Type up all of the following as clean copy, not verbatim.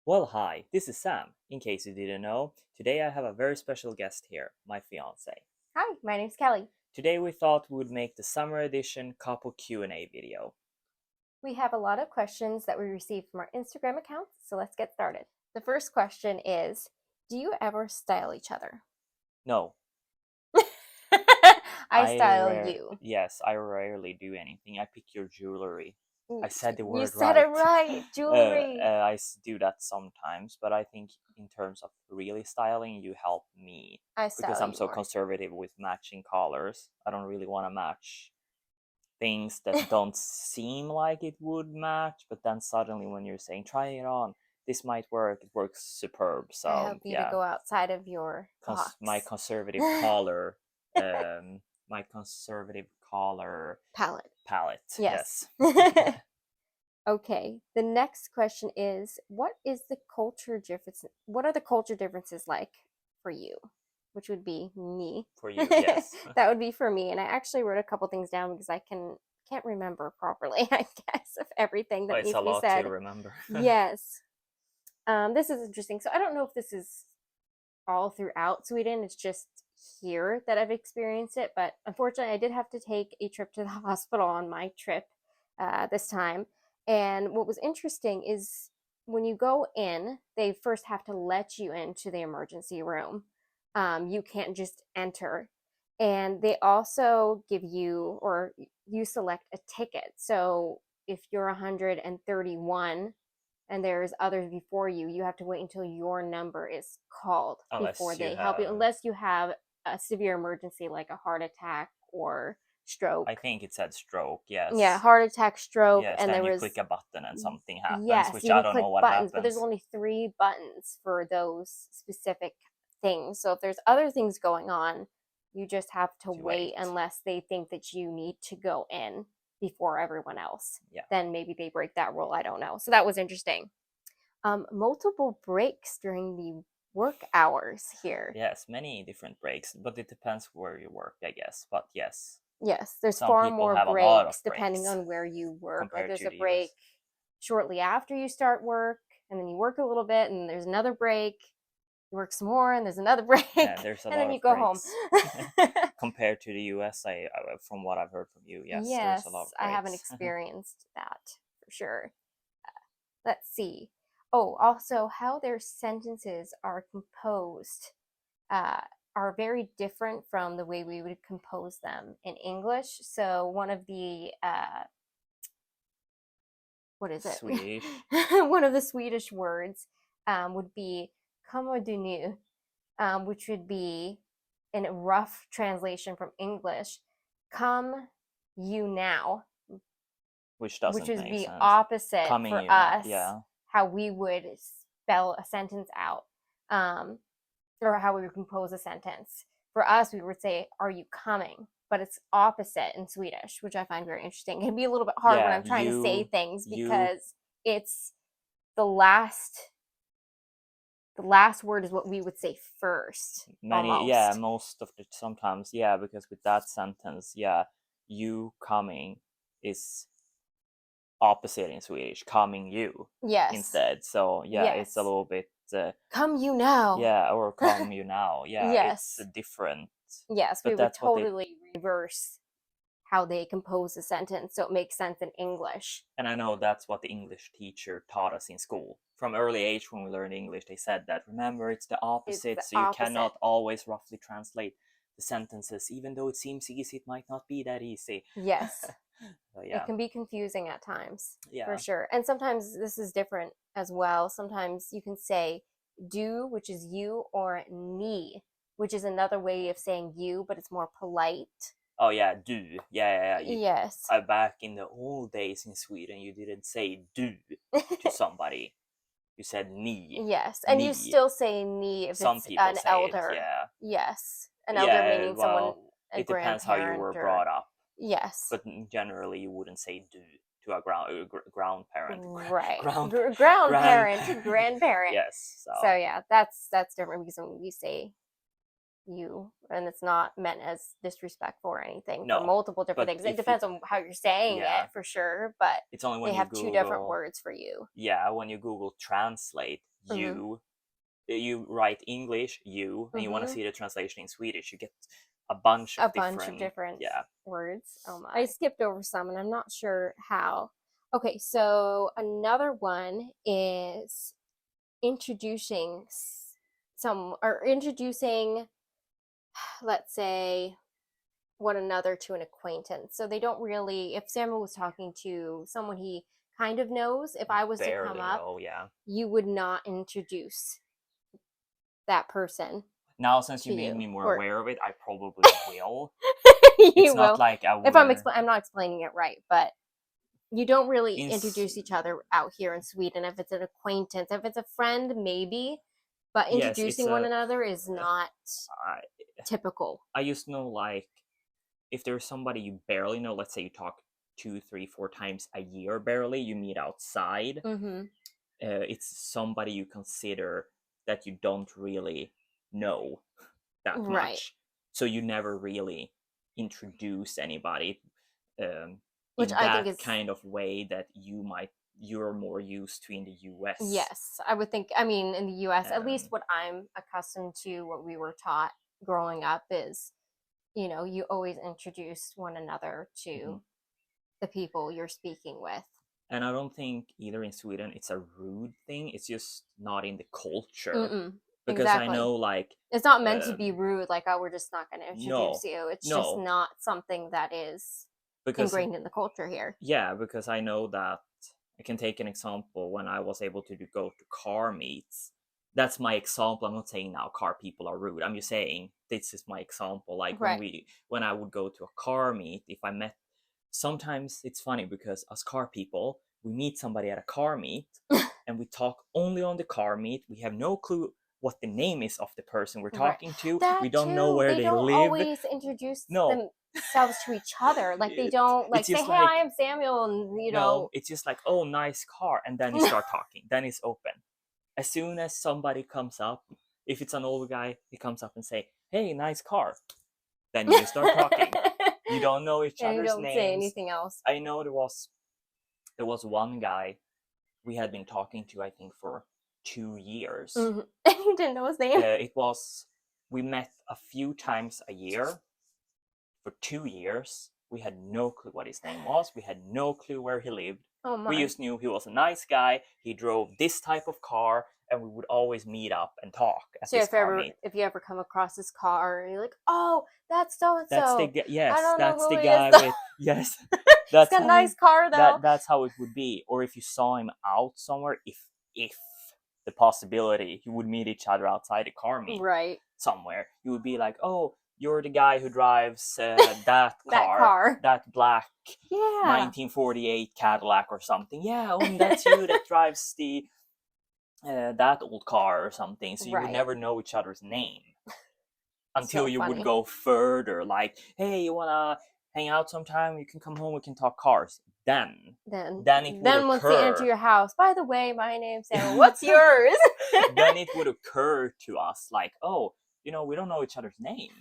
Well, hi, this is Sam. In case you didn't know, today I have a very special guest here, my fiance. Hi, my name's Kelly. Today we thought we would make the summer edition couple Q&A video. We have a lot of questions that we received from our Instagram accounts, so let's get started. The first question is, do you ever style each other? No, I style you. yes, I rarely do anything. I pick your jewelry. I said the You word said it right. right, jewelry. Do that sometimes, but I think in terms of really styling, you help me I because style I'm you so more. conservative with matching colors. I don't really want to match things that don't seem like it would match, but then suddenly when you're saying try it on, this might work, it works superb. I So help you to yeah, go outside of your my box. conservative color, my conservative color Palette. palette. Yes. Yes. Okay. The next question is, what is the culture difference? What are the culture differences like for you? Which would be me. For you, yes. That would be for me. And I actually wrote a couple things down because can't remember properly, I guess, of everything Well, that it's needs a to be lot to said. remember. Yes. This is interesting. So I don't know if this is all throughout Sweden. It's just here that I've experienced it. But unfortunately, I did have to take a trip to the hospital on my trip this time. And what was interesting is when you go in, they first have to let you into the emergency room. You can't just enter. And they also give you, or you select a ticket. So if you're 131 and there's others before you, you have to wait until your number is called before Unless you they help you, have, unless you have a severe emergency like a heart attack or I stroke. think it said stroke, Yeah, yes. heart attack, stroke, Yes, and then there you click was, a button and something happens, yes, which you I can don't click know what buttons, but there's happens. only 3 buttons for those specific things. So if there's other things going on, you just have to To wait wait. unless they think that you need to go in before everyone else. Yeah. Then maybe they break that rule. I don't know. So that was interesting. Multiple breaks during the work hours here. Yes, many different breaks, but it depends where you work, I guess. But yes, Yes, there's some far people more have a lot of breaks depending breaks on where you work. Like compared there's to a the break US. shortly after you start work, and then you work a little bit, and there's another break. You work some more, and there's another break, Yeah, there's a and lot then you of go home. breaks compared to the US. From what I've heard from you, yes, there's a lot Yes, of I haven't breaks. experienced that for sure. Let's see. Oh, also, how their sentences are composed uh, are very different from the way we would compose them in English. So one of the what is it? Swedish. One of the Swedish words would be "kommer du nu," which would be in a rough translation from English, "come you now," Which which doesn't is make the sense. opposite Coming for you now, us, yeah. how we would spell a sentence out. Um, or how we would compose a sentence. For us, we would say, "Are you coming?" But it's opposite in Swedish, which I find very interesting. It can be a little bit hard when Yeah, I'm trying to say things you, because it's the last word is what we would say first, many, yeah, almost. most of the sometimes, yeah, because with that sentence, yeah, you coming is opposite in Swedish, coming you Yes. instead. So yeah, it's a Yes. little bit, Come you now. yeah, or come you now. Yeah, it's Yes. different, Yes, we but would that's what they. totally reverse how they compose a sentence so it makes sense in English. And I know that's what the English teacher taught us in school. From early age, when we learned English, they said that remember, it's the It's opposite, the so you opposite. cannot always roughly translate the sentences. Even though it seems easy, it might not be that easy. Yes. So It yeah, can be confusing at times, for yeah, sure. And sometimes this is different as well. Sometimes you can say do, which is you, or ni, which is another way of saying you, but it's more polite. oh yeah, do, yeah. Yes. Back in the old days in Sweden, you didn't say do to somebody. You said ni, Yes. And you ni. still say ni if Some it's people an say it, elder. yeah, Yes. An elder yeah. meaning someone, Well, a it depends how you grandparent were or, brought up. yes. But generally you wouldn't say do to a ground parent, Right. ground Ground grand parent, grandparent. yes. So So yeah, that's different because when we say you, and it's not meant as disrespectful or anything for No, multiple different but things. It depends on how you're saying yeah, it for sure, but it's only they when you have two different Google. words for you. Yeah, when you Google translate Mm-hmm. you write English you, and you want to Mm-hmm. see the translation in Swedish, you get a bunch of A bunch of different. different Yeah. words. Oh my. I skipped over some and I'm not sure how. Okay, so another one is introducing introducing, let's say, one another to an acquaintance. So they don't really, if Samuel was talking to someone he kind of knows, if I was to come Barely up, know. Yeah. you would not introduce that person Now, since you to made you, me more or aware of it, I probably will. It's you not will. like I If would. I'm not explaining it right, but you don't really In introduce each other out here in Sweden. If it's an acquaintance, if it's a friend, maybe, but yes, it's introducing one a. another is not I typical. I used to know, like, if there's somebody you barely know, let's say you talk 2, 3, 4 times a year, barely you meet outside. Mm-hmm. It's somebody you consider that you don't really know that Right. much, so you never really introduce anybody Which in I think that is, kind of way that you're more used to in the US. yes, I would think. I mean, in the US, at least Um, what I'm accustomed to, what we were taught growing up is, you always introduce one another mhm. to the people you're speaking with. And I don't think either in Sweden it's a rude thing. It's just not in the culture, Mm-mm, because I exactly. know, like, It's not meant to be um, rude, like, oh, we're just not going to introduce no, you. It's just no, not something that is because ingrained in the culture here. yeah, because I know that I can take an example when I was able to go to car meets. That's my example. I'm not saying now car people are rude. I'm just saying this is my example. Like Right. when I would go to a car meet, if I met, sometimes it's funny because us car people, we meet somebody at a car meet and we talk only on the car meet. We have no clue what the name is of the person we're Right. talking to. That We don't know too. where They they don't live. always introduce No, themselves to each other. Like, they don't, like, it's say, just hey, I like, am Samuel, and, no, it's just like, oh, nice car, and then you start talking. Then it's open. As soon as somebody comes up, if it's an old guy, he comes up and say, "Hey, nice car." Then you start talking. You don't know each and you other's don't say names. anything else. I know there was one guy we had been talking to, I think, for 2 years. Mm-hmm. And you didn't know his name. It was we met a few times a year for 2 years. We had no clue what his name was. We had no clue where he lived. Oh We my. just knew he was a nice guy. He drove this type of car, and we would always meet up and talk at So this car meet. if you ever come across this car and you're like, oh, that's so and That's the so. guy. I Yes, don't know that's who the he is guy though. with yes. He's That's got a nice car though. that's how it would be. Or if you saw him out somewhere, if the possibility you would meet each other outside a car meet Right. somewhere, you would be like, oh, you're the guy who drives that That car, car. that black Yeah. 1948 Cadillac or something. Yeah, that's you that drives the that old car or something. So you would Right. never know each other's name until So you would funny. go further. Like, hey, you wanna hang out sometime? You can come home. We can talk cars. Then it would Then once they enter occur. your house, by the way, my name's Sarah. What's yours? Then it would occur to us, like, oh, we don't know each other's name.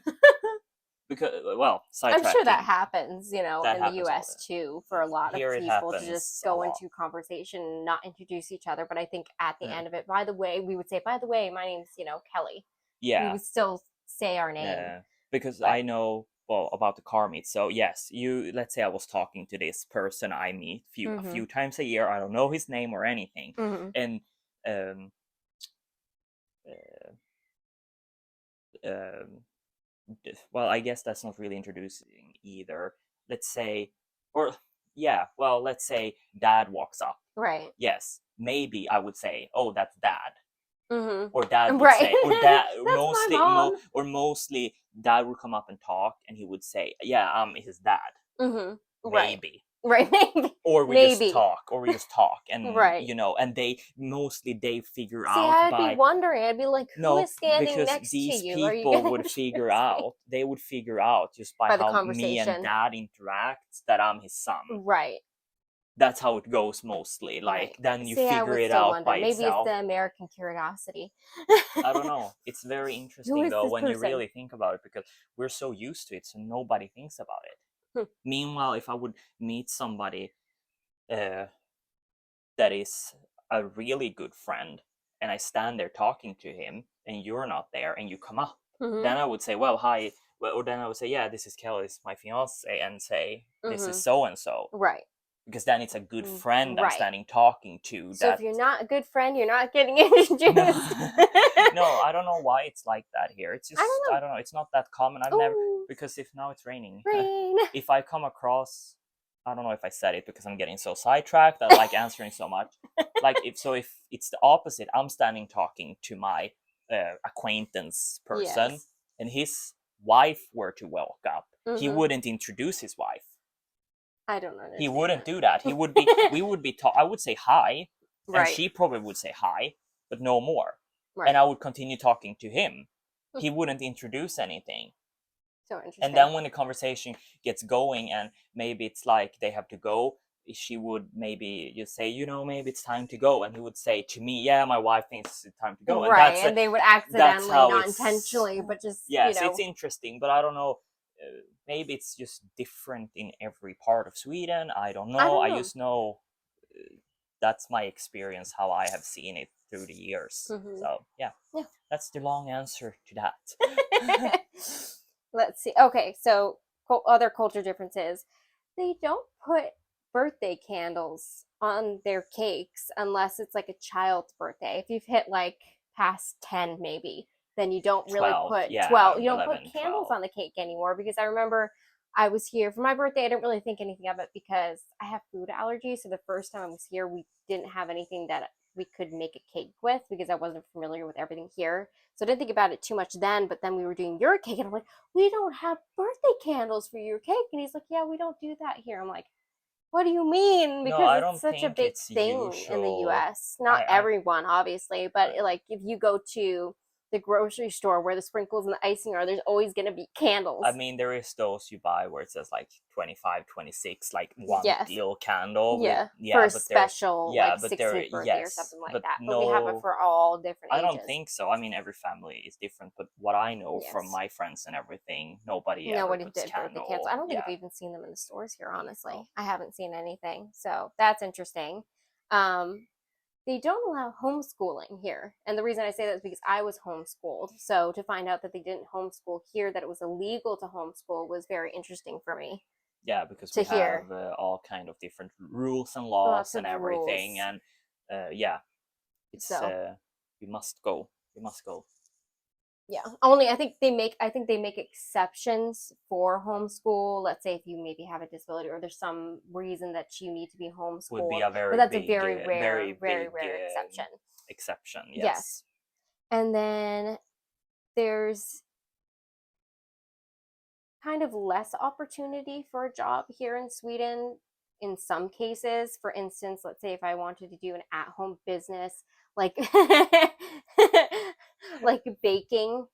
Because, well, I'm sure that sidetracking. happens, That in the happens all US too, for a lot of Here it people to happens just a go lot. into conversation and not introduce each other. But I think at the Yeah. end of it, by the way, we would say, by the way, my name's, Kelly. We Yeah, would still say our name. because But I know, well, about the car meet. So yes, let's say I was talking to this person I meet a few times a year. I don't know his name or anything, and um, uh, um, well, I guess that's not really introducing either. Let's say, or yeah, well, let's say dad walks up. right. Yes, maybe I would say, "Oh, that's dad," Mm-hmm. or dad would Right. say, or dad That's my mom. mostly dad would come up and talk, and he would say, "Yeah, I'm his dad." Mm-hmm. Right. Maybe. Right. Maybe. Or we just Maybe. talk, and Right. and they figure See, out I'd be by. wondering. I'd be like, who No, is standing because next to these you? Are you people gonna would introduce me? they would figure out just by By the how me and conversation. dad interacts that I'm his son. Right. that's how it goes mostly. Like Right. then you See, I figure would it still out wonder. by Maybe it's itself. the American curiosity. I don't know. It's very interesting Who is though this when you person? really think about it, because we're so Who used to is it, this so person? nobody thinks about it. Hmm. Meanwhile, if I would meet somebody uh, that is a really good friend, and I stand there talking to him, and you're not there, and you come up, Hmm. then I would say, "Well, hi." Well, or then I would say, "Yeah, this is Kelly, this is my fiance," and say, "This is Hmm. so and so," Right. because then it's a good friend I'm Right. standing talking to. So if That you're not a good friend, you're not getting no, introduced. no, I don't know why it's like that here. It's I just don't I know. don't know. It's not that common. I've never, Oh, because if now it's raining, rain. if I come across, I don't know if I said it because I'm getting so sidetracked. I like answering so much. Like if it's the opposite, I'm standing talking to my acquaintance person, Yes. and his wife were to walk up, he Hmm. wouldn't introduce his wife. I don't He understand wouldn't do that. He would be. that. We would be. I would say hi, and Right. she probably would say hi, but no more. And Right. I would continue talking to him. He wouldn't introduce anything. So And interesting. then when the conversation gets going, and maybe it's like they have to go, she would maybe just say, maybe it's time to go, and he would say to me, yeah, my wife thinks it's time to go, and Right. And they would that's accidentally, how not it's. intentionally, but just, Yes, it's interesting, but I don't know. Maybe it's just different in every part of Sweden. I don't I know. don't I know. just know that's my experience, how I have seen it through the years. Hmm. So yeah, Yeah. that's the long answer to that. Let's see. Okay, so other culture differences. They don't put birthday candles on their cakes unless it's like a child's birthday. If you've hit like past 10 maybe, then you don't really 12, put yeah, 12. You don't put 11, candles 12. on the cake anymore because I remember I was here for my birthday. I didn't really think anything of it because I have food allergies. So the first time I was here, we didn't have anything that we could make a cake with because I wasn't familiar with everything here. So I didn't think about it too much then, but then we were doing your cake and I'm like, we don't have birthday candles for your cake. And he's like, yeah, we don't do that here. I'm like, what do you mean? No, Because I it's don't such a think big it's thing in the usual. US. Not everyone, obviously, but I like if you go to the grocery store where the sprinkles and the icing are, there's always going to be I candles. mean, there is those you buy where it says like 25, 26, like one Yes. little candle with, Yeah. For yeah, a but they're, special, yeah, like but they're, 16th birthday or yes, something like but that. But we have it no, for all different I don't ages. think so. I mean, every family is different, but what I know from Yes. my friends and everything, nobody ever Nobody puts did birthday candles. candle. I don't think Yeah. I've even seen them in the stores here, honestly. Oh. I haven't seen anything. So that's interesting. Um, they don't allow homeschooling here. And the reason I say that is because I was homeschooled. So to find out that they didn't homeschool here, that it was illegal to homeschool, was very interesting for me Yeah, because to we hear. have all kind of different rules and laws Lots and of everything, rules. and yeah, it's So we must go. We must go. yeah, only I think they make exceptions for homeschool. Let's say if you maybe have a disability or there's some reason that you need to be Would be homeschooled, a but very that's a big, very rare, very very big rare exception. exception. Yes. Yes. And then there's kind of less opportunity for a job here in Sweden in some cases. For instance, let's say if I wanted to do an at-home business like like baking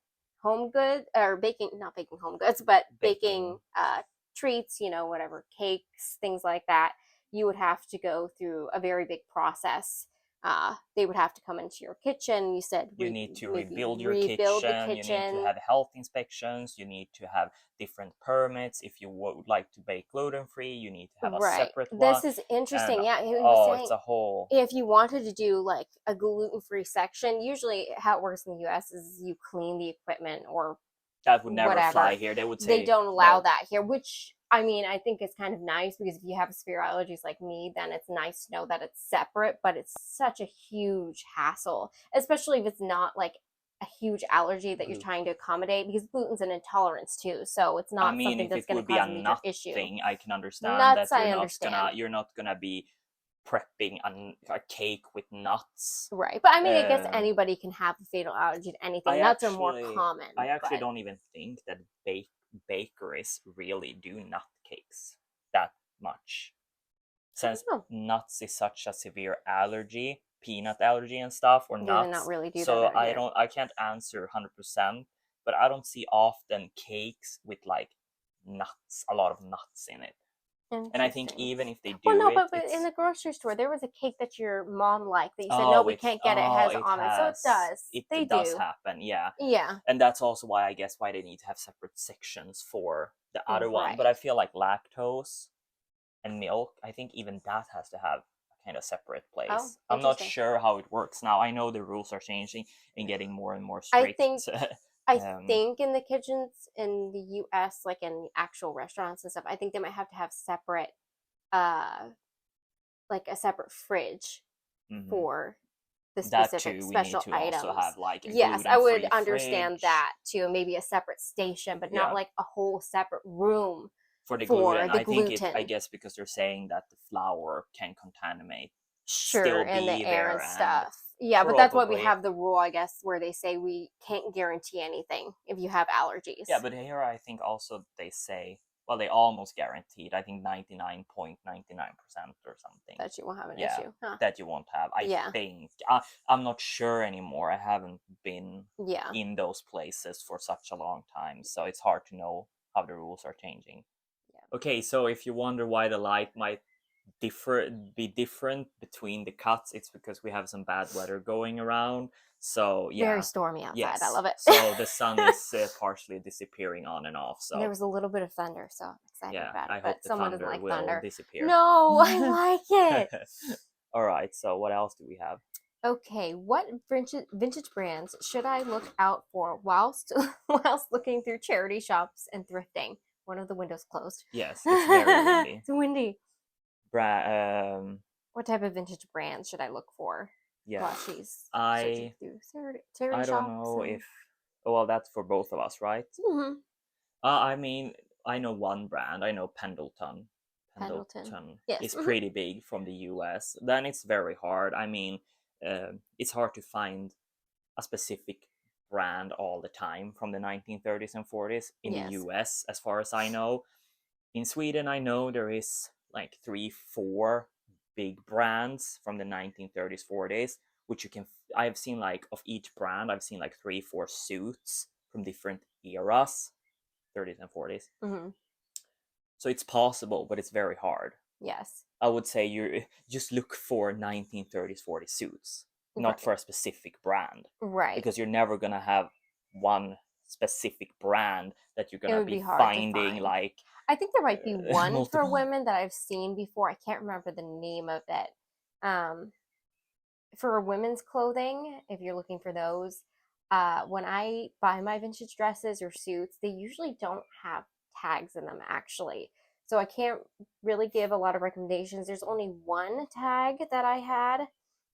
home goods or baking not baking home goods, but baking Baking. treats, whatever, cakes, things like that, you would have to go through a very big process. They would have to come into your kitchen. You said You need to maybe rebuild your rebuild the kitchen. You need to kitchen. have health inspections. You need to have different permits. If you would like to bake gluten free, you need to have a Right. separate one. This is And interesting. Yeah, he was oh, it's saying a whole. if you wanted to do like a gluten-free section, usually how it works in the US is you clean the equipment or That would never fly whatever. here. They would They say don't allow no. that here, which I mean, I think is kind of nice because if you have severe allergies like me, then it's nice to know that it's separate, but it's such a huge hassle, especially if it's not like a huge allergy that you're Gluten. trying to accommodate because gluten's an intolerance too. So it's I not mean, something if that's it going to would be cause a a major nut issue. thing, I can understand Nuts, that I understand. you're not gonna be prepping a cake with nuts. Right. But I mean, I guess Uh, anybody can have a fatal allergy to anything. I Nuts are more actually, I common, actually but don't even think that bakeries really do nut cakes that much, I don't since know. nuts is such a severe allergy, peanut allergy and stuff, or Do they not nuts. really do that So out here? I can't answer 100%, but I don't see often cakes with like nuts, a lot of nuts in it. And I think Interesting. even if they Well, do no, it, but in it's the grocery store, there was a cake that your mom liked that you said, no, we can't get it. It has it almonds. So it has does. it They does do. happen, yeah. Yeah. And that's also why I guess why they need to have separate sections for the other one. But Right. I feel like lactose and milk, I think even that has to have a kind of separate Oh, place. I'm not interesting. sure how it works now. I know the rules are changing and getting more and more I strict. think I um, think in the kitchens in the US, like in actual restaurants and stuff, I think they might have to have separate uh like a separate fridge mhm. for the That specific too, we need special to also items. have like a Yes, I would gluten-free understand fridge. that too. Maybe a separate station, but not Yeah, like a whole separate room for the for gluten. the I think it. I gluten. guess because they're saying that the flour can contaminate, Sure, still and the be air there, and and stuff. Yeah, but that's why we probably have the rule, I guess, where they say we can't guarantee anything if you have yeah. allergies. But here I think also they say well they almost guaranteed. I think 99.99% or something. That you won't have an Yeah, issue. Huh. that you won't have. I Yeah. think I'm not sure anymore. I haven't been Yeah. in those places for such a long time, so it's hard to know how the rules are changing. Yeah. Okay, so if you wonder why the light might be different between the cuts, it's because we have some bad weather going around. So Very yeah, stormy outside. I yes. love it. So the sun is partially disappearing on and off. There So was a little bit of thunder, so I'm excited yeah, about it. I But hope the someone doesn't thunder like will thunder. disappear. No, I like it. All right. So what else do we have? Okay, what vintage brands should I look out for whilst whilst looking through charity shops and thrifting? One of the windows closed. Yes, it's very windy. It's windy. Bra- What type of vintage brands should I look for yeah, while she's searching I through charity I don't shops know and if well that's for both of us, right? Mhm. I mean, I know one brand. I know Pendleton. Pendleton? Pendleton Yes. is pretty big from the US. Then it's very hard. I mean, it's hard to find a specific brand all the time from the 1930s and 40s in the Yes. US, as far as I know. In Sweden, I know there is like 3, 4 big brands from the 1930s, 40s, which you can. I've seen like of each brand, I've seen like 3, 4 suits from different eras 30s and 40s. Hmm. So it's possible, but it's very hard. Yes. I would say you just look for 1930s, 40s suits, not Right. for a specific brand, Right. because you're never gonna have one specific brand that you're It gonna would be be hard to finding find. like I think there might be one for multiple. women that I've seen before. I can't remember the name of it. Um, for women's clothing, if you're looking for those, when I buy my vintage dresses or suits, they usually don't have tags in them actually. So I can't really give a lot of recommendations. There's only one tag that I had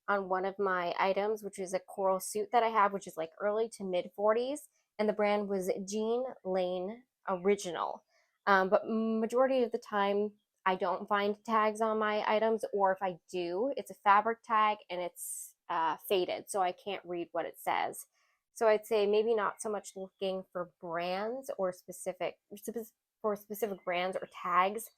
on one of my items, which is a coral suit that I have, which is like early to mid 40s, and the brand was Jean Lane Original. But majority of the time, I don't find tags on my items, or if I do, it's a fabric tag and it's faded, so I can't read what it says. So I'd say maybe not so much looking for brands or specific brands or tags.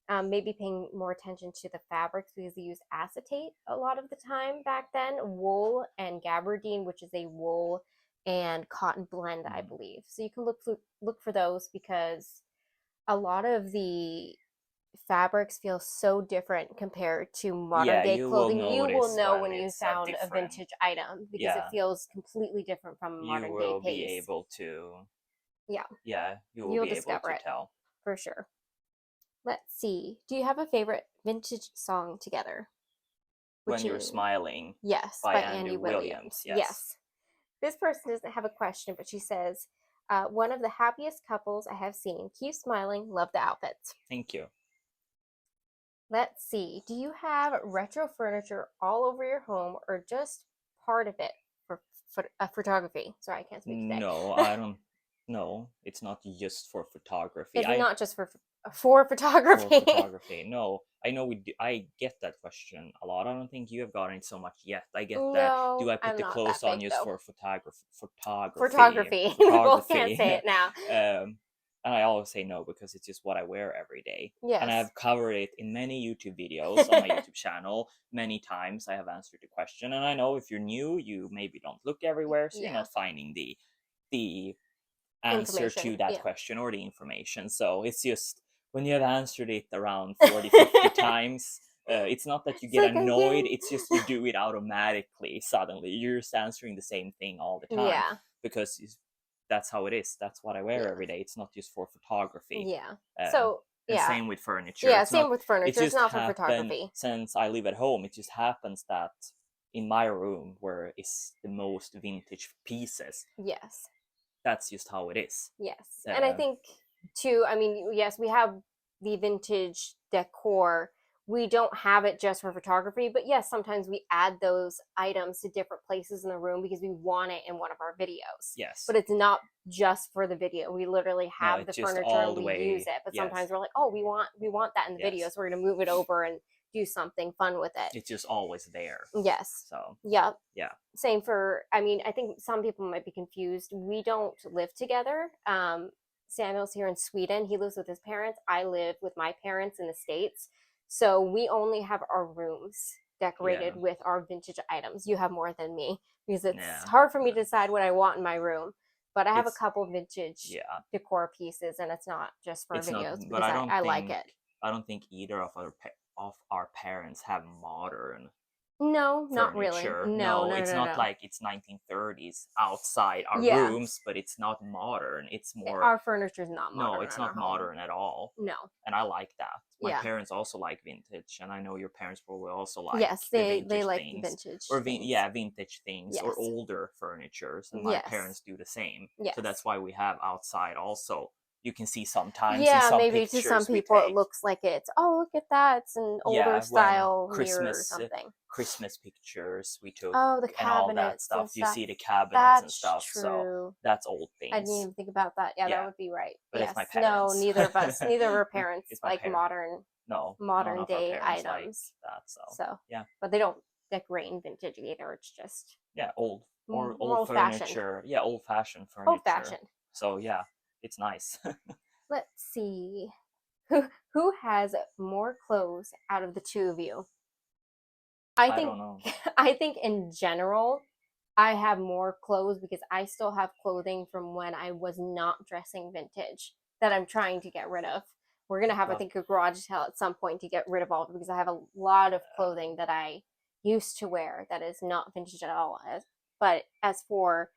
Maybe paying more attention to the fabrics because they use acetate a lot of the time back then. Wool and gabardine, which is a wool and cotton blend, I Mhm. believe. So you can look for those because a lot of the fabrics feel so different compared to modern Yeah, day you will clothing. You will notice know when when you it's a found a different. vintage item because it Yeah, feels completely different from a you modern day will be pace. able to. Yeah, Yeah, you will you'll be able discover to it tell for sure. Let's see. Do you have a favorite vintage song together? when Which you're is smiling yes, by by Andy Andy Williams. Williams. Yes, Yes. This person doesn't have a question, but she says, one of the happiest couples I have seen. Keep smiling. Love the outfits. thank you. Let's see. Do you have retro furniture all over your home or just part of it for photography? Sorry, I can't speak today. No, I don't. No, it's not just for photography. It's I not just for for photography. photography. No, I know we do, I get that question a lot. I don't think you have gotten it so much yet. I get that. Do No, I put I'm the not clothes that on big just though. for photography? Photography. We both can't Photography. say it now. And I always say no because it's just what I wear every day. And I Yes. have covered it in many YouTube videos on my YouTube channel many times. I have answered the question, and I know if you're new, you maybe don't look everywhere, so you're Yeah. not finding the answer Information. to that Yeah. question or the information. So it's just when you have answered it around 40, 50 times, it's not that you It's get like, annoyed, again? it's just you do it automatically suddenly. You're just answering the same thing all the time Yeah. because that's how it is. That's what I wear every Yeah. day. It's not just for photography. Yeah. Um, So, and yeah. same with furniture. Yeah, It's same not. with It furniture. It's just not for happened photography. since I live at home. It just happens that in my room, where is the most vintage pieces, Yes. that's just how it is. Yes. And I think too, I mean, yes, we have the vintage decor. We don't have it just for photography, but yes, sometimes we add those items to different places in the room because we want it in one of our videos. Yes. But it's not just for the video. We literally No, have it's the just furniture all and the we use way. it. But Yes. sometimes we're like, oh, we want that in the video, Yes. so we're gonna move it over and do something fun with it. It's just always there. Yes. So Yep. yeah. Same for, I mean, I think some people might be confused. We don't live together. Samuel's here in Sweden. He lives with his parents. I live with my parents in the States. So we only have our rooms decorated Yeah. with our vintage items. You have more than me because it's Yeah. hard for me to decide what I want in my room. But I have a It's couple vintage yeah. decor pieces, and it's not just for It's not, videos but because I like it. I don't think either of our parents have modern No, not really. furniture. No, No, no, no, it's no, not no. like it's 1930s outside our Yeah. rooms, but it's not modern. It's more Our furniture's not modern no, it's in our not home. modern at all. No. And I like that. My Yeah. parents also like vintage, and I know your parents will also like Yes, the they vintage like the things, vintage or things. vintage things, Yes. or older furnitures, and my Yes. parents do the same. Yes. So that's why we have outside also. You can see sometimes in Yeah, some maybe to pictures some we people it take. looks like it's, oh, look at that, it's an older Yeah, when style mirror or Christmas something. Christmas pictures we took, Oh, the and all that cabinets stuff. and You stuff. see the cabinets and That's stuff. So true. that's old I didn't things. even think about that. Yeah, Yeah. that would be right. But Yes. it's my No, parents. neither of us, neither of our parents It's my like parents. modern No, none modern of our day parents like items. that. So yeah, but they don't decorate in vintage either. It's just yeah, old or more old old-fashioned. furniture. Yeah, old fashioned furniture. Old fashioned. So yeah, it's nice. Let's see. Who has more clothes out of the two of you? I think don't know. I think in general I have more clothes because I still have clothing from when I was not dressing vintage that I'm trying to get rid of. We're gonna have, I think, a garage sale at some point to get rid of all of it because I have a lot of clothing that I used to wear that is not vintage at all. But as for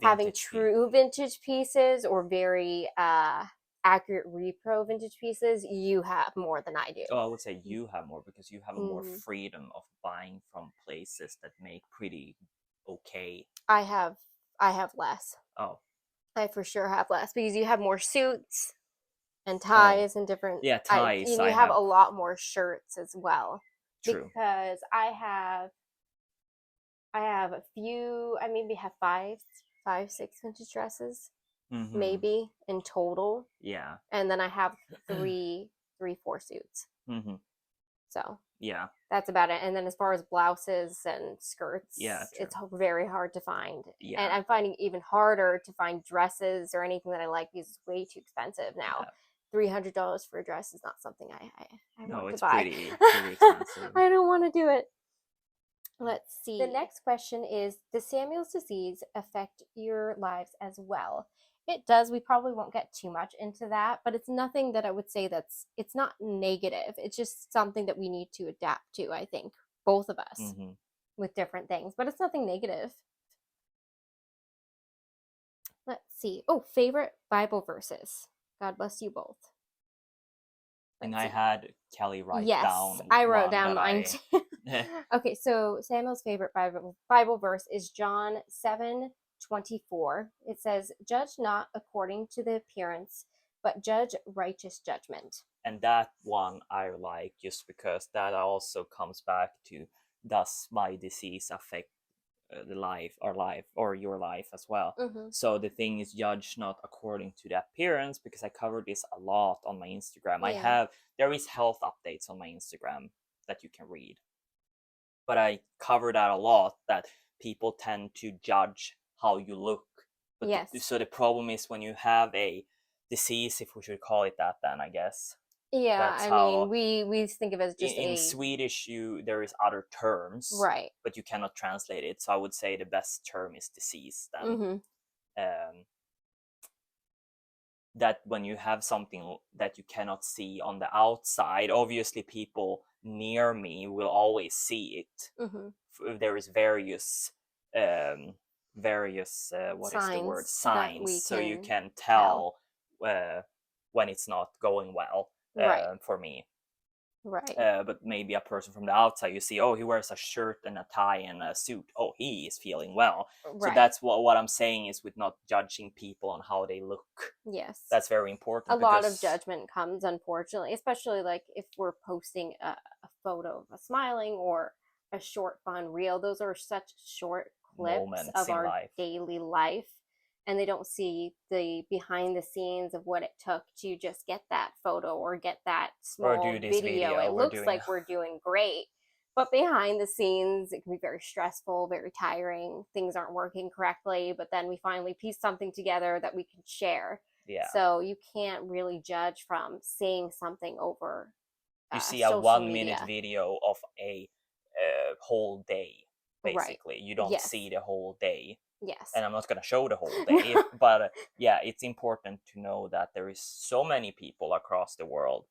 having true vintage pieces or very accurate repro vintage pieces, you have more than I do. Oh, I would say you have more because you have more freedom of buying from places that make pretty okay. I have less. Oh. I for sure have less because you have more suits and ties and different. Yeah, ties. And you have a lot more shirts as well. True. Because I have a few. I maybe have five, 6 vintage dresses, maybe in total. Yeah. And then I have 4 suits. So yeah, that's about it. And then as far as blouses and skirts, it's very hard to find. Yeah. And I'm finding it even harder to find dresses or anything that I like because it's way too expensive now. $300 for a dress is not something I want to buy. Pretty expensive. I don't want to do it. Let's see. The next question is, does Samuel's disease affect your lives as well? It does. We probably won't get too much into that, but it's nothing that I would say it's not negative. It's just something that we need to adapt to, I think, both of us, with different things, but it's nothing negative. Let's see. Oh, favorite Bible verses. God bless you both. And I had Kelly write down. Yes, I wrote down mine too. Okay, so Samuel's favorite Bible verse is John 7:24. It says, "Judge not according to the appearance, but judge righteous judgment." And that one I like just because that also comes back to, does my disease affect our life, or your life as well? So the thing is, judge not according to the appearance, because I cover this a lot on my Instagram. There is health updates on my Instagram that you can read, but I cover that a lot, that people tend to judge how you look. But so the problem is when you have a disease, if we should call it that, then I guess. Yeah, I mean, we think of it as just in Swedish, there is other terms, right? But you cannot translate it. So I would say the best term is disease. Then, that when you have something that you cannot see on the outside, obviously people near me will always see it. There is various what is the word, that we signs, so you can tell. tell when it's not going well Right. for me. Right. But maybe a person from the outside, you see, oh, he wears a shirt and a tie and a suit. Oh, he is feeling well. So Right. that's what I'm saying is with not judging people on how they look. Yes. That's very important. A lot of judgment comes, unfortunately, especially like if we're posting a photo of us smiling or a short fun reel. Those are such short clips moments of in our life. daily life, and they don't see the behind the scenes of what it took to just get that photo or get that small Or do this video. It looks like we're doing great, but behind the scenes it can be very stressful, very tiring. Things aren't working correctly, but then we finally piece something together that we can share. Yeah. So you can't really judge from seeing something over you see a 1-minute video of a whole day, basically. Right. You don't see the whole day. Yes. And I'm not going to show the whole day, but yeah, it's important to know that there is so many people across the world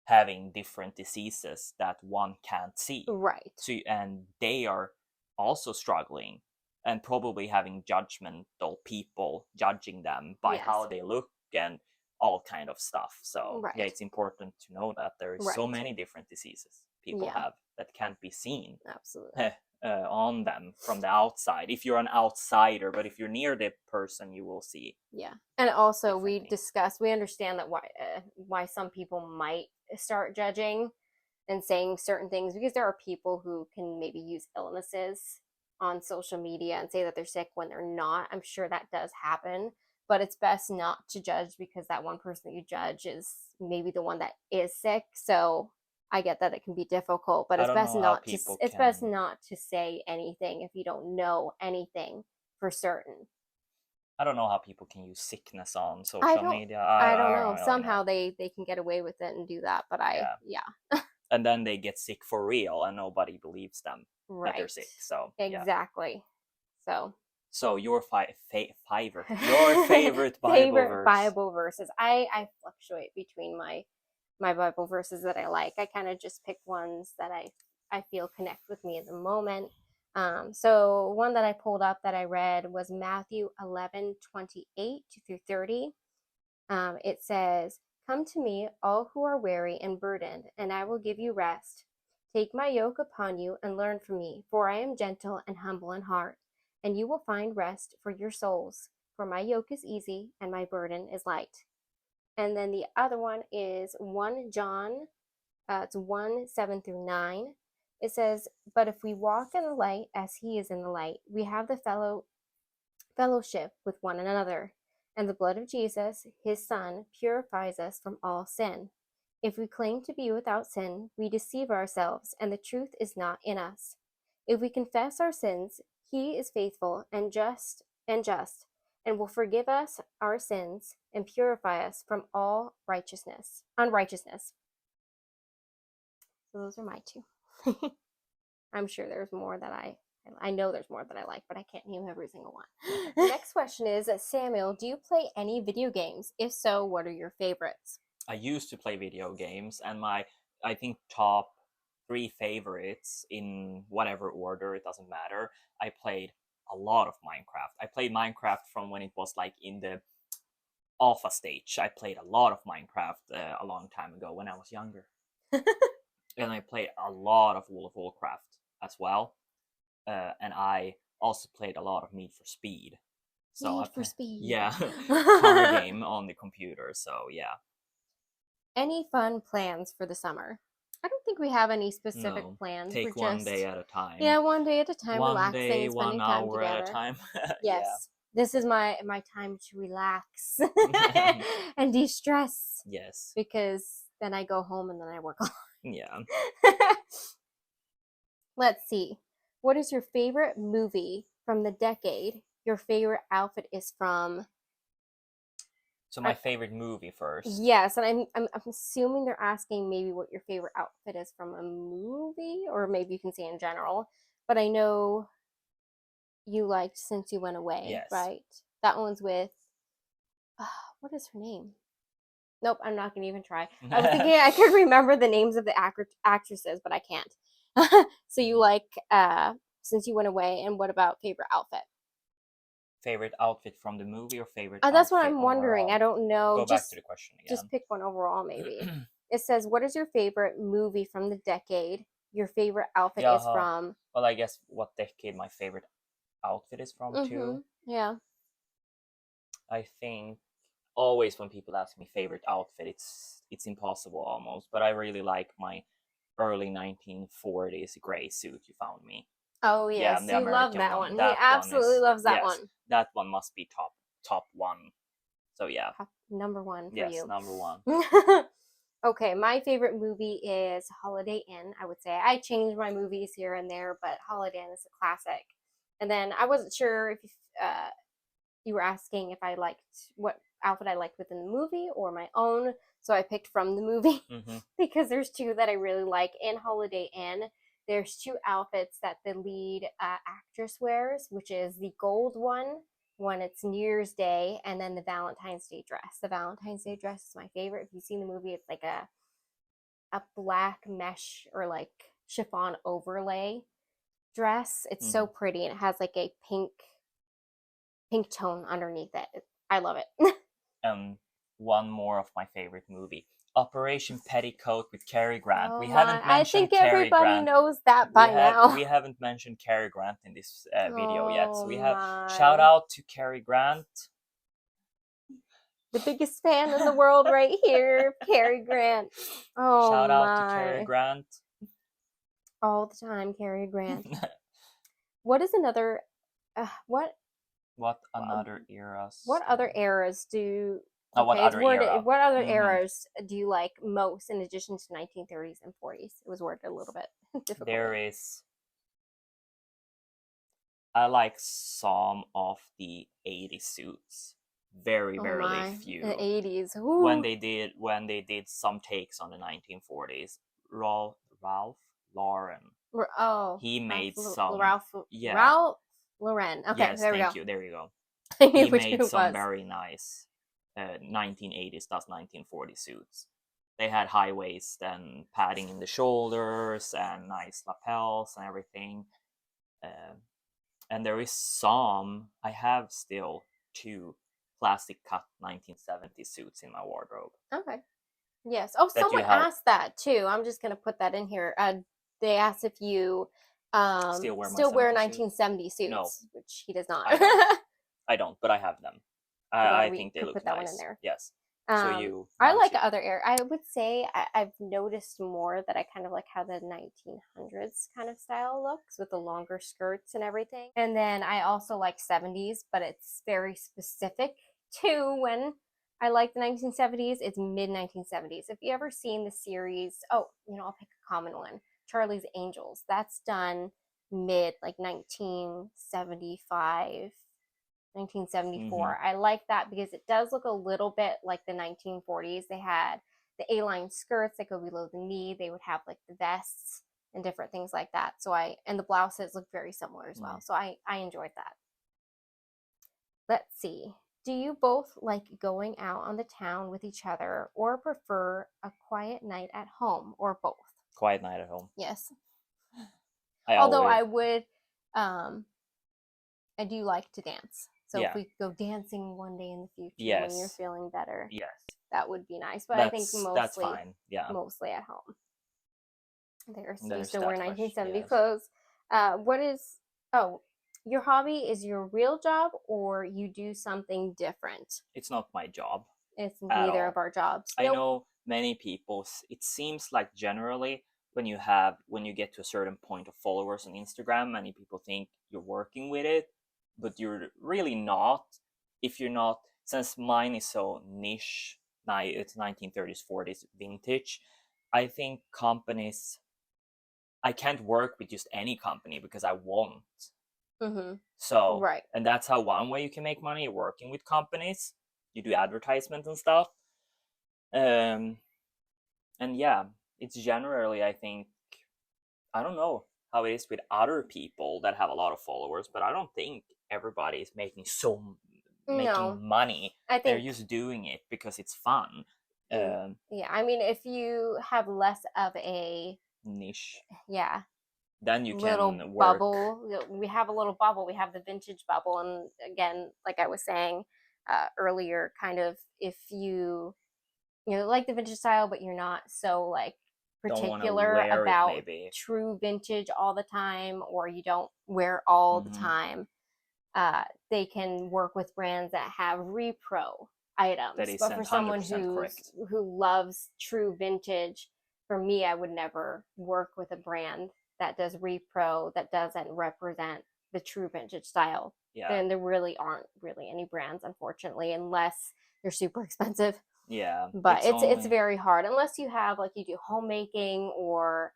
having different diseases that one can't see. Right. So, and they are also struggling and probably having judgmental people judging them by how they look and all kind of stuff. So yeah, it's important to know that there is so many different diseases people have that can't be seen. Absolutely. On them from the outside, if you're an outsider, but if you're near the person, you will see. Yeah. And also we understand that why some people might start judging and saying certain things, because there are people who can maybe use illnesses on social media and say that they're sick when they're not. I'm sure that does happen, but it's best not to judge, because that one person that you judge is maybe the one that is sick. So I get that it can be difficult, but it's best not to say anything if you don't know anything for certain. I don't know how people can use sickness on social media. I don't know. Somehow they can get away with it and do that, but yeah. And then they get sick for real and nobody believes them that they're sick. So exactly. Yeah. So your favorite Bible verses. I fluctuate between my Bible verses that I like. I kind of just pick ones that I feel connect with me in the moment. So one that I pulled up that I read was Matthew 11:28-30. It says, "Come to me, all who are weary and burdened, and I will give you rest. Take my yoke upon you and learn from me, for I am gentle and humble in heart, and you will find rest for your souls. For my yoke is easy and my burden is light." And then the other one is 1 John, it's 1:7-9. It says, "But if we walk in the light as he is in the light, we have the fellowship with one another. And the blood of Jesus, his son, purifies us from all sin. If we claim to be without sin, we deceive ourselves, and the truth is not in us. If we confess our sins, he is faithful and just, and will forgive us our sins and purify us from all unrighteousness." So those are my two. I'm sure there's more that I know there's more that I like, but I can't name every single one. The next question is, Samuel, do you play any video games? If so, what are your favorites? I used to play video games, and I think top 3 favorites, in whatever order, it doesn't matter. I played a lot of Minecraft. I played Minecraft from when it was like in the alpha stage. I played a lot of Minecraft a long time ago when I was younger. And I played a lot of World of Warcraft as well. And I also played a lot of Need for Speed. Need for Speed. Yeah, car game on the computer. So yeah. Any fun plans for the summer? I don't think we have any specific plans. Take one day at a time. Yeah, one day at a time, one relaxing, day, and spending 1 time hour together. At a time. Yes. This is my time to relax and de-stress. Yes. Because then I go home and then I work on. Yeah. Let's see. What is your favorite movie from the decade your favorite outfit is from? So my favorite movie first. Yes, and I'm assuming they're asking maybe what your favorite outfit is from a movie, or maybe you can say in general. But I know you liked Since You Went Away, right? That one's with What is her name? Nope, I'm not gonna even try. I was thinking I could remember the names of the actresses, but I can't. So you like since you went away, and what about favorite outfit? Favorite outfit from the movie or favorite That's what outfit I'm wondering. I overall? don't know. Go back to the question Just again. pick one overall, maybe. It says, "What is your favorite movie from the decade? Your favorite outfit is Yeah, from." well, I guess what decade my favorite outfit is from Mm-hmm. too. Yeah. I think always when people ask me favorite outfit, it's impossible almost, but I really like my early 1940s gray suit you found me. Oh Yeah, yes, the you love American that one. one. He That one absolutely is, loves that yes, one. that one must be top one. So yeah, Top number one for yes, you. number one. Okay, my favorite movie is Holiday Inn. I would say I change my movies here and there, but Holiday Inn is a classic. And then I wasn't sure if uh, you were asking if I liked what outfit I liked within the movie or my own. So I picked from the movie Mm-hmm. because there's two that I really like in Holiday Inn. There's two outfits that the lead actress wears, which is the gold one when it's New Year's Day, and then the Valentine's Day dress. The Valentine's Day dress is my favorite. If you've seen the movie, it's like a black mesh or like chiffon overlay dress. It's so Mm-hmm. pretty, and it has like a pink tone underneath it. I love it. One more of my favorite movie, Operation Petticoat with Cary Grant. Oh We my! haven't I mentioned think Cary everybody Grant. knows that by now. We haven't mentioned Cary Grant in this video yet. So Oh we have shout my! out to Cary Grant. The biggest fan in the world right here, Cary Grant. Oh Shout out to Cary my! Grant. All the time, Cary Grant. What is another? What What another eras? what other eras do? Oh, what Okay, it's other worded. era? What other Mm-hmm. eras do you like most in addition to 1930s and 40s? It was worded a little bit There difficultly. is. I like some of the 80 suits. Oh Very my, the few. 80s. When Ooh. they did some takes on the 1940s, Ralph Lauren, Oh, he Ralph, made some, yeah, Ralph Lauren. Okay, yes, there we go. thank you, there you go. I knew He which made one it some was. very nice 1980s plus 1940 suits. They had high waist and padding in the shoulders and nice lapels and everything. Uh, and there is some, I have still two plastic cut 1970 suits in my wardrobe Okay. Yes. Oh, that you someone have asked that too. I'm just gonna put that in here. They asked if you still wear my still wear 70 suit. 1970 No, suits, which he does not. I don't. I don't, but I have them. Yeah, I we think they could look put that one in nice. there. Yes. So you I once like you other air. I would say I've noticed more that I kind of like how the 1900s kind of style looks with the longer skirts and everything. And then I also like 70s, but it's very specific to when I like the 1970s. It's mid 1970s. If you ever seen the series, oh, I'll pick a common one, Charlie's Angels. That's done mid like 1975 1974. mm-hmm. I like that because it does look a little bit like the 1940s. They had the A-line skirts that go below the knee. They would have like the vests and different things like that. And the blouses look very similar as well. So I enjoyed that. Let's see. Do you both like going out on the town with each other or prefer a quiet night at home or both? Quiet night at home. Yes. I Although always I would I do like to dance. So if yeah. we go dancing one day in the future when you're Yes. feeling better, Yes. that would be nice. But I think That's fine. Yeah. mostly at home. You There's still wear that question. 1970 Yes. clothes. What is your hobby is your real job or you do something different? It's not my job It's at neither of all. our jobs. I Nope. know many people. It seems like generally when you get to a certain point of followers on Instagram, many people think you're working with it, but you're really not. If you're not, since mine is so niche, it's 1930s, 40s vintage. I think companies. I can't work with just any company because I won't. Mm-hmm. So, Right. and that's how one way you can make money working with companies. You do advertisements and stuff. Um, and yeah, it's generally, I think, I don't know how it is with other people that have a lot of followers, but I don't think everybody is making so No, making money. I They're think just doing it because it's fun. yeah. I mean, if you have less of a Niche. yeah Then you little can work. bubble, we have a little bubble. We have the vintage bubble, and again, like I was saying earlier, kind of if like the vintage style, but you're not so like Don't want to particular wear it about maybe. true vintage all the time, or you don't wear all the Mm-hmm. time. They can work with brands that have repro That items. is But for someone 100% correct. who loves true vintage, for me, I would never work with a brand that does repro that doesn't represent the true vintage style. Yeah. Then there really aren't really any brands, unfortunately, unless they're super expensive. Yeah. But it's only very hard unless you have like you do homemaking or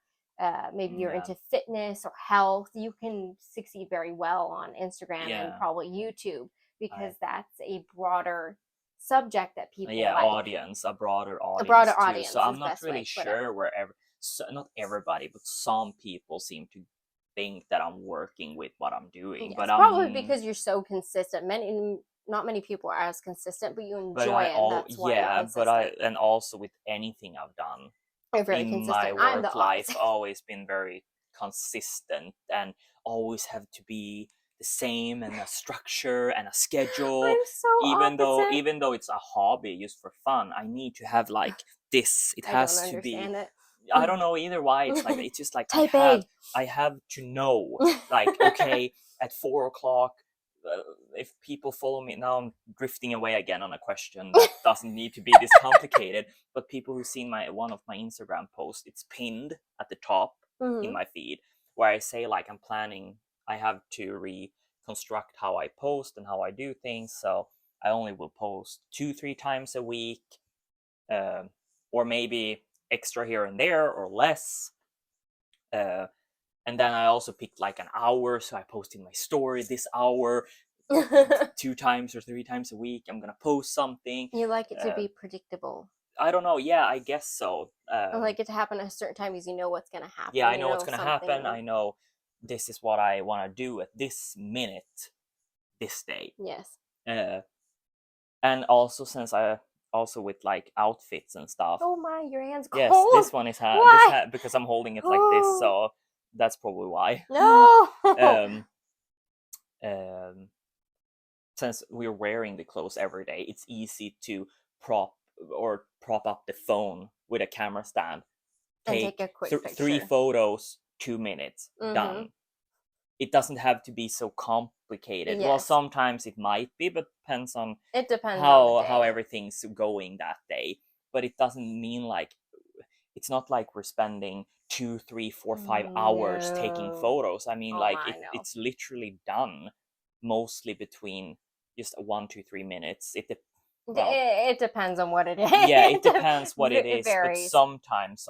maybe you're yeah. into fitness or health. You can succeed very well on Instagram and Yeah. probably YouTube because I that's a broader subject that people yeah, like. audience, a broader A broader audience too. So audience is I'm the not best way really to put it. sure wherever. So not everybody, but some people seem to think that I'm working with what I'm doing. Yes, But probably because you're so consistent. Not many people are as consistent, but you but enjoy I it, and all that's why you're yeah, but I consistent. and also with anything I've done You're very in my consistent. I'm the work life, opposite. always been very consistent and always have to be the same and a structure and a schedule. I'm so opposite. Even though it's a hobby just for fun, I need to have like this. It I don't has to be. understand it. I don't know either why it's like it's just like Type A. I have to know like okay at 4 o'clock. If people follow me now, I'm drifting away again on a question that doesn't need to be this complicated. But people who've seen one of my Instagram posts, it's pinned at the top in my feed where I say like I'm planning. I have to reconstruct how I post and how I do things. So I only will post 2-3 times a week, or maybe extra here and there or less. And then I also picked like an hour, so I posted my story this hour. 2 times or 3 times a week I'm gonna post something. You like it to be predictable. I don't know, yeah, I guess so. I like it to happen at a certain time because you know what's going to happen. Yeah, I You know what's know gonna something. happen. I know this is what I want to do at this minute, this day. Yes. And also since I also with like outfits and stuff. Oh my, your hand's cold. Yes, this one is Why? because I'm holding it like this, so that's probably why. No. Um, since we're wearing the clothes every day, it's easy to prop up the phone with a camera stand. And take a quick picture. 3 photos, 2 minutes, done. It doesn't have to be so complicated. Well, Yes. sometimes it might be, but depends on It depends how on the day. how everything's going that day. But it doesn't mean like it's not like we're spending 2, 3, 4, 5 hours taking No. photos. I mean, Oh, like I know. it's literally done mostly between just 1 to 3 minutes. It depends on what it is. Yeah, it depends what it It is, but varies. sometimes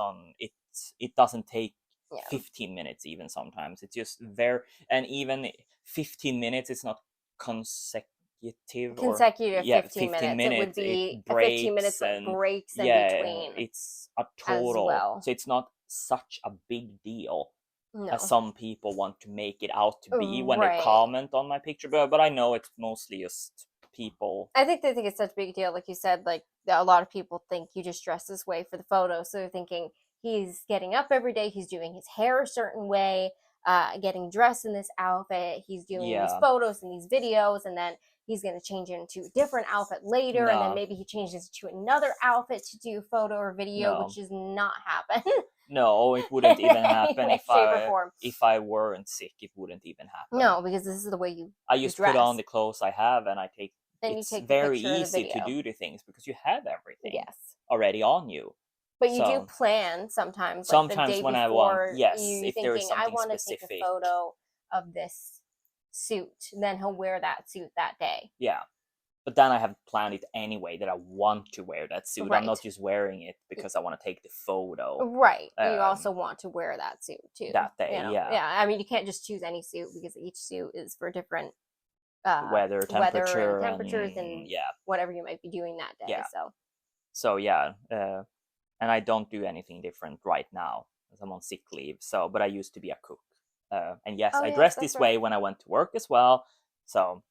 it doesn't take Yeah. 15 minutes even sometimes. It's just and even 15 minutes it's not consecutive Consecutive yeah, 15 minutes. It would minutes. be It 15 minutes breaks with and breaks in yeah, between it's a as total. well. So it's not such a big deal No. as some people want to make it out to be when they Right. comment on my picture. But I know it's mostly just people. I think they think it's such a big deal. Like you said, like a lot of people think you just dress this way for the photo. So they're thinking he's getting up every day, he's doing his hair a certain way, getting dressed in this outfit, he's doing these Yeah. photos and these videos, and then he's going to change into a different outfit later, and then No. maybe he changes to another outfit to do photo or video, No. which does not happen. No, it wouldn't even happen Way, shape, or form. if I weren't sick. It wouldn't even happen. No, because this is the way you I just dress. put on the clothes I have, and I take. Then it's you take very the picture easy of the to video. do the things because you have everything Yes. already on you. But you do plan sometimes. Like sometimes the day when before, I want, yes, you if thinking, there is I something want to specific. take a photo of this suit. Then he'll wear that suit that day. Yeah. But then I have planned it anyway that I want to wear that suit. Right. I'm not just wearing it because I want to take the photo. Right. You also want to wear that suit too. That day, you know? yeah. Yeah. I mean, you can't just choose any suit because each suit is for different weather, temperature, and temperatures and yeah, whatever you might be doing that day. Yeah. So yeah, and I don't do anything different right now as I'm on sick leave. So, but I used to be a cook, and yes, I dressed this way when I went to work as well. So,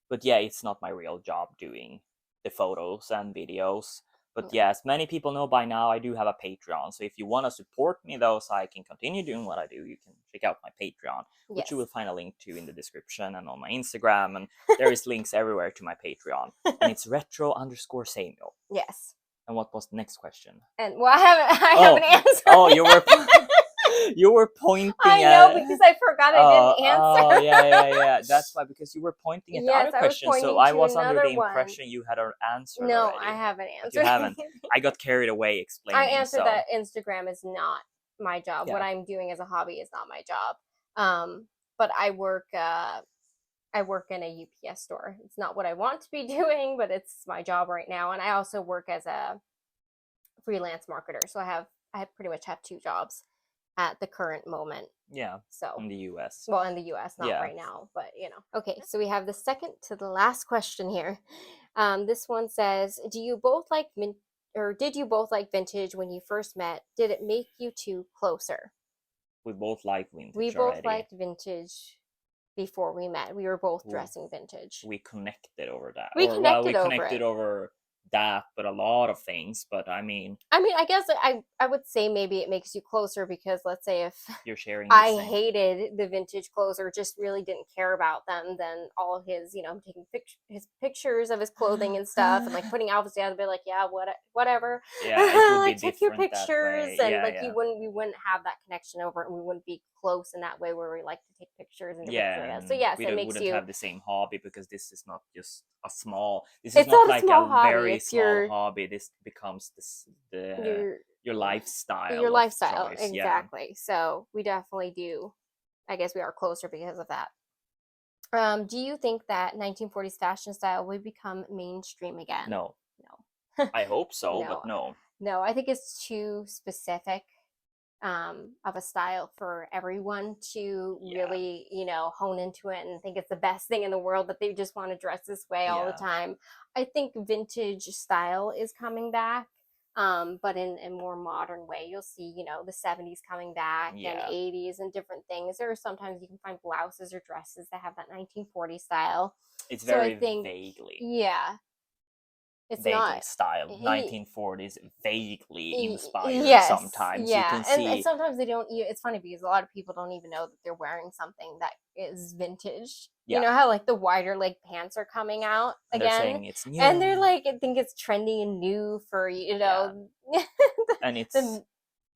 But yeah, it's not my real job doing the photos and videos. But Yeah. yes, many people know by now I do have a Patreon. So if you want to support me though, so I can continue doing what I do, you can check out my Patreon, which you will Yes. find a link to in the description and on my Instagram. And there is links everywhere to my Patreon. And it's retro_Samuel. Yes. And what was the next question? And well, I haven't answered. Oh, you were pointing I at. know, because I forgot I didn't answer. Oh, yeah. That's why, because you were pointing at the Yes, other I was question, so pointing I to was under another the one. impression you had answered No, already. I haven't But you answered. haven't. I got carried away explaining. I answered so. that Instagram is not my job. Yeah. What I'm doing as a hobby is not my job. But I work in a UPS store. It's not what I want to be doing, but it's my job right now. And I also work as a freelance marketer. So I pretty much have 2 jobs at the current moment. Yeah. So in the US. Well, in the US, not right now, but Okay, so we have the second to the last question here. This one says, did you both like vintage when you first met? Did it make you two closer? We both like vintage We already. both liked vintage before we met. We were both dressing vintage. We connected over that. We connected over that, but a lot of things. But I mean, I guess I would say maybe it makes you closer, because let's say if you're sharing I hated the vintage clothes or just really didn't care about them, then all his, I'm taking his pictures of his clothing and stuff, and like putting outfits together, be like, yeah, whatever. Yeah, it would like be take your different that way. pictures, and Yeah, like yeah. we wouldn't have that connection over it, and we wouldn't be close in that way where we like to take pictures and different Yeah, areas. and So yes, we it makes wouldn't you. have the same hobby, because this is not just a small. This It's is not not a like small a hobby, very it's small hobby. This becomes your your lifestyle. your of lifestyle, choice. exactly. So we definitely do. I guess we are closer because of that. Do you think that 1940s fashion style will become mainstream again? No. No. I hope so, No. but no. No, I think it's too specific of a style for everyone to really, hone into it and think it's the best thing in the world, that they just want to dress this way all the time. I think vintage style is coming back, but in a more modern way. You'll see, the 70s coming back and 80s and different things. Or sometimes you can find blouses or dresses that have that 1940s style. It's So very I think, vaguely. Yeah. It's vaguely not styled. 1940s vaguely inspired. Yes, sometimes yeah, you can see. and sometimes they don't. It's funny because a lot of people don't even know that they're wearing something that is vintage. Yeah. You know how like the wider leg pants are coming out and again, they're saying it's new, and they're like, I think it's trendy and new for and it's the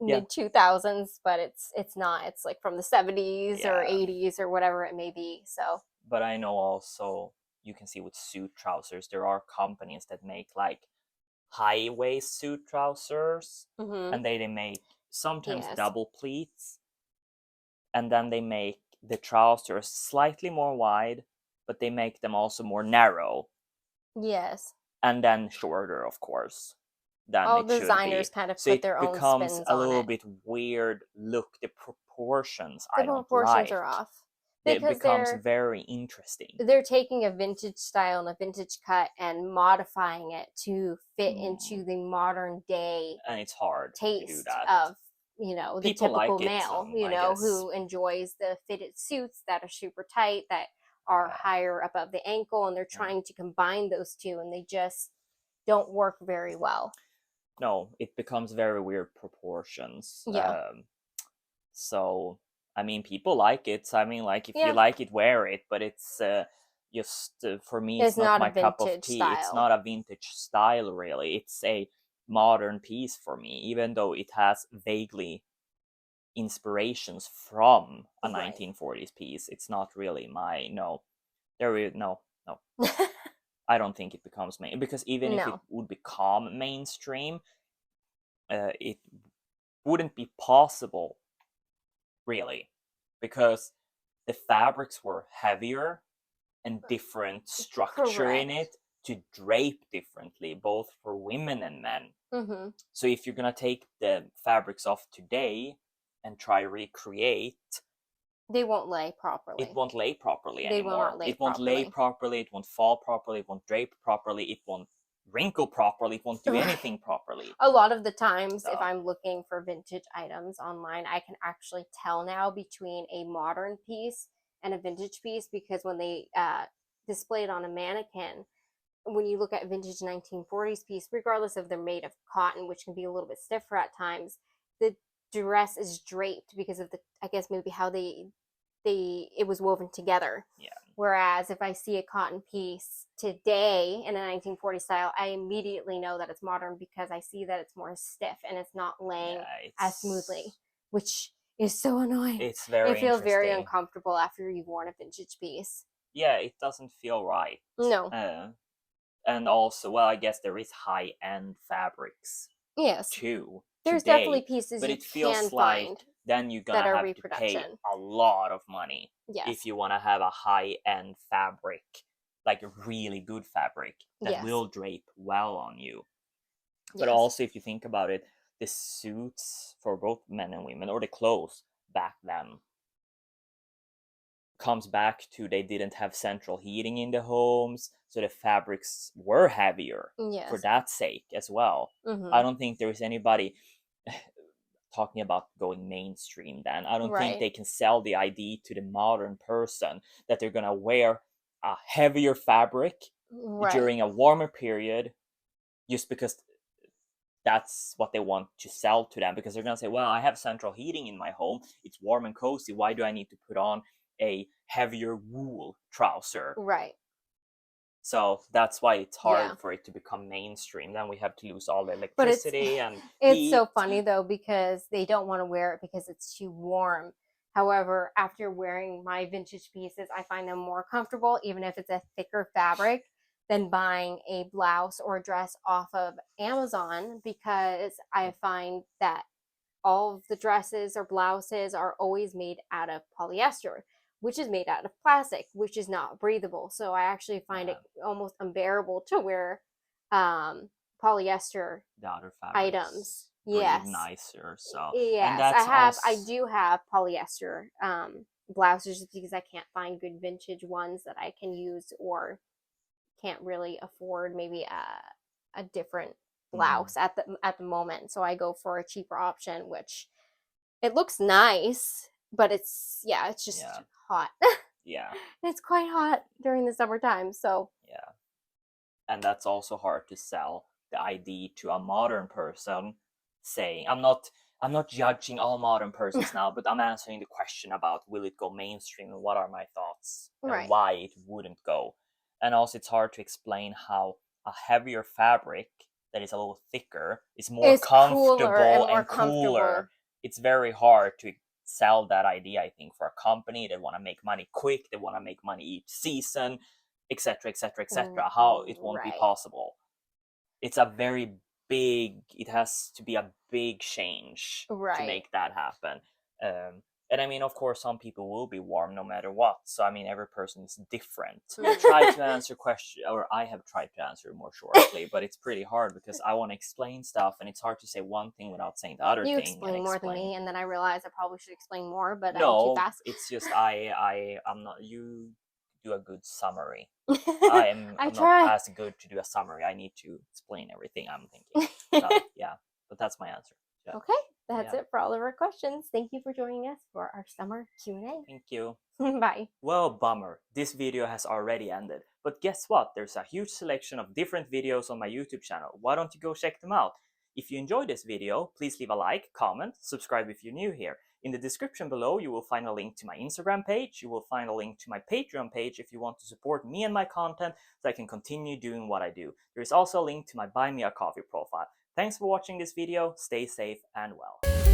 mid 2000s, but it's not. It's like from the 70s or 80s or whatever it may be. So, but I know also you can see with suit trousers, there are companies that make like high waist suit trousers, and they make sometimes double pleats, and then they make the trousers slightly more wide, but they make them also more narrow. Yes. And then shorter, of course. Than all it designers should be. kind of So put their own spins on it. Becomes a little bit weird look. The proportions The I don't proportions like. are off. It becomes very interesting. They're taking a vintage style and a vintage cut and modifying it to fit into the modern day, and it's hard taste to do that. Of the people typical like male, who enjoys the fitted suits that are super tight, that are higher above the ankle, and they're trying to combine those two, and they just don't work very well. No, it becomes very weird proportions. So I mean, people like it. I mean, like, if you like it, wear it. But it's just for me, it's not my cup of tea. Style. It's not a vintage style, really. It's a modern piece for me, even though it has vaguely inspirations from a 1940s piece. It's not really my no. I don't think it becomes main, because even if it would become mainstream, it wouldn't be possible. Really, because the fabrics were heavier and different structure in it to drape differently, both for women and men. So if you're gonna take the fabrics off today and try recreate, they won't lay properly. It won't lay properly anymore. They will not lay it won't lay properly. It won't fall properly. It won't drape properly. It won't wrinkle properly. It won't do anything properly. A lot of the times, if I'm looking for vintage items online, I can actually tell now between a modern piece and a vintage piece, because when they displayed on a mannequin, when you look at vintage 1940s piece, regardless if they're made of cotton, which can be a little bit stiffer at times, the dress is draped because of the, I guess maybe how it was woven together. Yeah. Whereas if I see a cotton piece today in a 1940 style, I immediately know that it's modern because I see that it's more stiff and it's not laying as smoothly, which is so annoying. It's very It feels very interesting. uncomfortable after you've worn a vintage piece. Yeah, it doesn't feel right. No. And also, well, I guess there is high-end fabrics Yes. too. There's today, definitely pieces but you it feels can like find then you're that gonna are have to pay reproduction. a lot of money Yes. if you want to have a high-end fabric, like a really good fabric that Yes. will drape well on you. But Yes. also, if you think about it, the suits for both men and women, or the clothes back then, comes back to they didn't have central heating in the homes, so the fabrics were heavier Yes. for that sake as well. Mm-hmm. I don't think there is anybody talking about going mainstream then. I don't think they can sell the idea to the modern person that they're gonna wear a heavier fabric during a warmer period just because that's what they want to sell to them, because they're gonna say, well, I have central heating in my home, it's warm and cozy, why do I need to put on a heavier wool trouser? Right. So that's why it's hard for it to become mainstream. Then we have to lose all the But it's electricity and it's heat. so funny though, because they don't want to wear it because it's too warm. However, after wearing my vintage pieces, I find them more comfortable, even if it's a thicker fabric, than buying a blouse or a dress off of Amazon, because I find that all of the dresses or blouses are always made out of polyester, which is made out of plastic, which is not breathable. So I actually find it almost unbearable to wear polyester the other items. Breathe nicer. So yes, and that's I do have polyester blouses, just because I can't find good vintage ones that I can use, or can't really afford maybe a different blouse at the moment. So I go for a cheaper option, which it looks nice, but it's just hot. Yeah. It's quite hot during the summertime, so yeah. And that's also hard to sell the idea to a modern person, saying, I'm not judging all modern persons now, but I'm answering the question about will it go mainstream and what are my thoughts and why it wouldn't go. And also it's hard to explain how a heavier fabric that is a little thicker is more comfortable and cooler. It's very hard to sell that idea, I think, for a company that want to make money quick, they want to make money each season, etc., etc., etc. How it won't be possible. It's a very big, it has to be a big change to make that happen. And I mean, of course, some people will be warm no matter what. So I mean, every person is different. I try to answer questions, or I have tried to answer more shortly, but it's pretty hard because I want to explain stuff, and it's hard to say one thing without saying the other thing. You explain more than me, and then I realize I probably should explain more, but no, I'm too fast. It's just I'm not. You do a good summary. I'm not as good to do a summary. I need to explain everything I'm thinking. So, yeah, but that's my answer. Yeah. Okay, that's it for all of our questions. Thank you for joining us for our summer Q&A. Thank you. Bye. Well, bummer. This video has already ended. But guess what? There's a huge selection of different videos on my YouTube channel. Why don't you go check them out? If you enjoyed this video, please leave a like, comment, subscribe if you're new here. In the description below, you will find a link to my Instagram page. You will find a link to my Patreon page if you want to support me and my content so I can continue doing what I do. There is also a link to my Buy Me a Coffee profile. Thanks for watching this video. Stay safe and well.